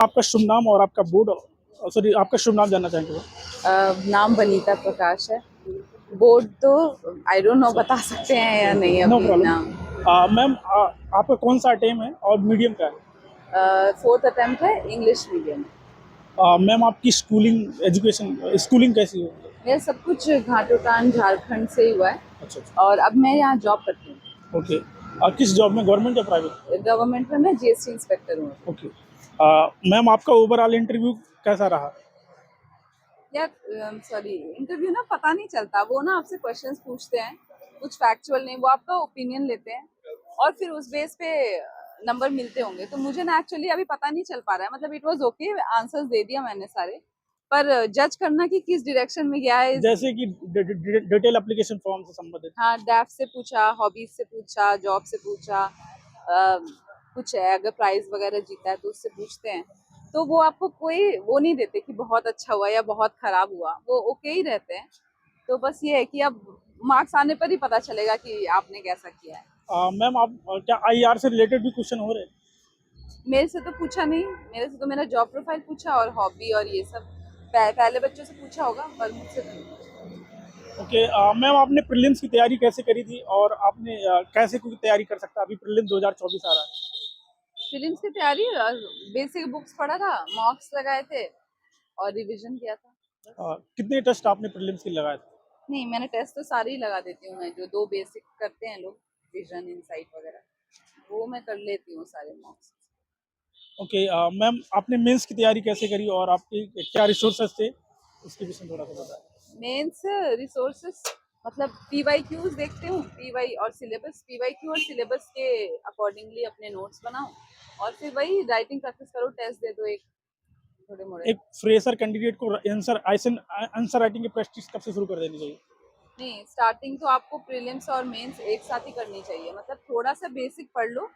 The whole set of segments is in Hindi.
आपका शुभ नाम और आपका बोर्ड, सॉरी, आपका शुभ नाम जानना चाहेंगे। नाम वनीता प्रकाश है। बोर्ड तो आई डोंट नो, बता सकते हैं या नहीं नो अभी नाम। प्रॉब्लम। मैम, आपका कौन सा अटेम है और मीडियम का है? फोर्थ अटेम्प्ट है, इंग्लिश मीडियम। मैम, आपकी स्कूलिंग कैसी है? मेरा सब कुछ घाटोटान झारखंड से ही हुआ है अच्छा अच्छा। और अब मैं यहाँ जॉब करती हूँ। ओके। किस जॉब में, गवर्नमेंट या प्राइवेट? गवर्नमेंट में मैं जीएसटी इंस्पेक्टर हूँ। ओके। मैम, आपका ओवरऑल इंटरव्यू कैसा रहा? यार सॉरी, इंटरव्यू ना पता नहीं चलता, वो ना आपसे क्वेश्चंस पूछते हैं, कुछ फैक्चुअल नहीं, वो आपका ओपिनियन लेते हैं और फिर उस बेस पे नंबर मिलते होंगे। तो मुझे ना एक्चुअली अभी पता नहीं चल पा रहा है, मतलब इट वाज ओके, आंसर्स दे दिया मैंने सारे, पर जज करना कि किस डायरेक्शन में गया है। जैसे कि डिटेल एप्लीकेशन फॉर्म से संबंधित। हाँ, डैफ से पूछा, हॉबीज से पूछा, जॉब से पूछा, कुछ है अगर प्राइज वगैरह जीता है तो उससे पूछते हैं। तो वो आपको कोई वो नहीं देते कि बहुत अच्छा हुआ या बहुत खराब हुआ, वो ओके ही रहते हैं। तो बस ये है कि अब मार्क्स आने पर ही पता चलेगा कि आपने कैसा किया है। मैम, आप क्या आईआर से रिलेटेड भी क्वेश्चन हो रहे हैं? मेरे से तो पूछा नहीं, मेरे से तो मेरा जॉब प्रोफाइल पूछा और हॉबी और ये सब पहले बच्चों से पूछा होगा, पर मुझसे तो नहीं पूछा। ओके। मैम, आपने प्रीलिम्स की तैयारी कैसे करी थी और आपने कैसे कोई तैयारी कर सकता है? अभी प्रीलिम्स 2024 आ रहा है। फिल्म्स की तैयारी, बेसिक बुक्स पढ़ा था, मॉक्स लगाए थे और रिवीजन किया था बस। कितने टेस्ट आपने प्रीलिम्स के लगाए थे? नहीं, मैंने टेस्ट तो सारे ही लगा देती हूँ मैं, जो दो बेसिक करते हैं लोग, विजन इनसाइट वगैरह, वो मैं कर लेती हूँ सारे मॉक्स। ओके। मैम, आपने मेंस की तैयारी कैसे करी और आपके क्या रिसोर्सेज थे, उसके विषय में थोड़ा सा बताएं। मेंस रिसोर्सेस मतलब पीवाई क्यूज देखती हूँ, पीवाई और सिलेबस, पीवाई क्यू और सिलेबस के अकॉर्डिंगली अपने नोट्स बनाओ और फिर वही राइटिंग प्रैक्टिस करो, टेस्ट दे दो एक थोड़े मोड़े। एक फ्रेशर कैंडिडेट को आंसर राइटिंग की प्रैक्टिस कब से शुरू कर देनी चाहिए? नहीं, स्टार्टिंग तो आपको प्रीलिम्स और मेंस एक साथ ही करनी चाहिए, मतलब थोड़ा सा बेसिक पढ़ लो,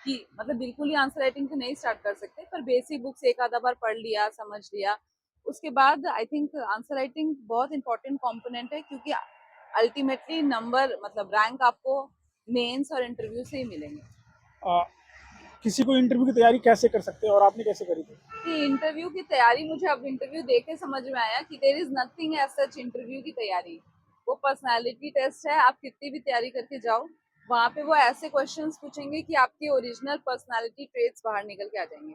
कि मतलब बिल्कुल ही आंसर राइटिंग तो नहीं स्टार्ट कर सकते, पर बेसिक बुक्स एक आधा बार पढ़ लिया, समझ लिया, उसके बाद आई थिंक आंसर राइटिंग बहुत इंपॉर्टेंट कंपोनेंट है, क्योंकि अल्टीमेटली नंबर मतलब रैंक आपको मेंस और इंटरव्यू से ही मिलेंगे। आ, किसी को इंटरव्यू की तैयारी कैसे कर सकते हैं और आपने कैसे करी थी? कि इंटरव्यू की तैयारी, मुझे अब इंटरव्यू देख के समझ में आया कि there is nothing as such interview की तैयारी। वो पर्सनालिटी टेस्ट है, आप कितनी भी तैयारी करके जाओ, वहाँ पे वो ऐसे क्वेश्चंस पूछेंगे कि आपके ओरिजिनल पर्सनालिटी ट्रेट्स बाहर निकल के आ जाएंगे।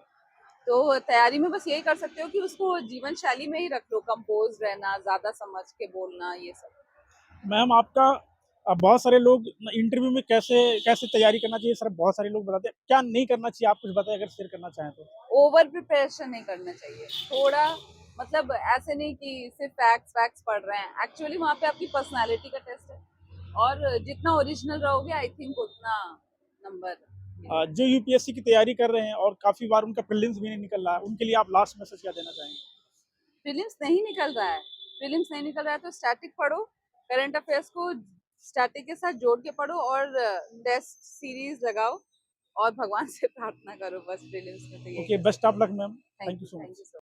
तो तैयारी में बस यही कर सकते हो कि उसको जीवन शैली में ही रख लो, कंपोज रहना, ज्यादा समझ के बोलना, ये सब। मैम, आपका बहुत सारे लोग इंटरव्यू में कैसे कैसे तैयारी करना चाहिए, सर बहुत सारे लोग बताते हैं, क्या नहीं करना चाहिए, आप कुछ बताएं अगर शेयर करना चाहें तो। ओवर प्रिपरेशन नहीं करना चाहिए, थोड़ा मतलब ऐसे नहीं कि सिर्फ फैक्ट्स फैक्ट्स पढ़ रहे हैं, एक्चुअली वहाँ पे आपकी पर्सनालिटी का टेस्ट है और जितना ओरिजिनल रहोगे आई थिंक उतना नंबर मिलेगा। जो यूपीएससी की तैयारी कर रहे हैं और काफी बार उनका प्रीलिम्स भी नहीं निकल रहा है, उनके लिए आप लास्ट मैसेज क्या देना चाहेंगे? प्रीलिम्स नहीं निकल रहा है, प्रीलिम्स नहीं निकल रहा है तो स्टैटिक पढ़ो, करंट अफेयर्स को स्टैटिक के साथ जोड़ के पढ़ो और टेस्ट सीरीज लगाओ और भगवान से प्रार्थना करो, बस प्रीलिम्स में तो यही ओके, कर बेस्ट सकते ऑफ हैं। Luck ma'am. Thank you so thank much. You so